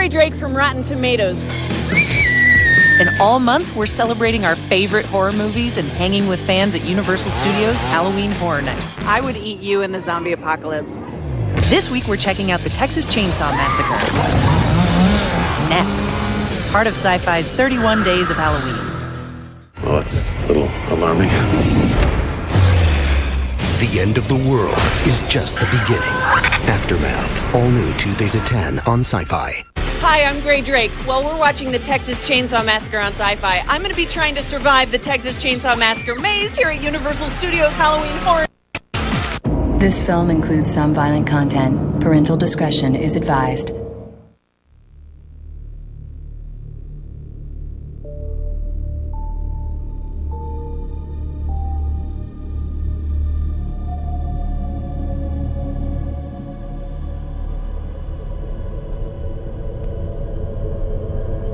Gray Drake from Rotten Tomatoes. And all month, we're celebrating our favorite horror movies and hanging with fans at Universal Studios Halloween Horror Nights. I would eat you in the zombie apocalypse. This week, we're checking out the Texas Chainsaw Massacre. Next, part of Syfy's 31 Days of Halloween. Well, it's a little alarming. The end of the world is just the beginning. Aftermath, all new Tuesdays at 10 on Syfy. Hi, I'm Gray Drake. Well, we're watching the Texas Chainsaw Massacre on Syfy. I'm going to be trying to survive the Texas Chainsaw Massacre maze here at Universal Studios Halloween Horror. This film includes some violent content. Parental discretion is advised.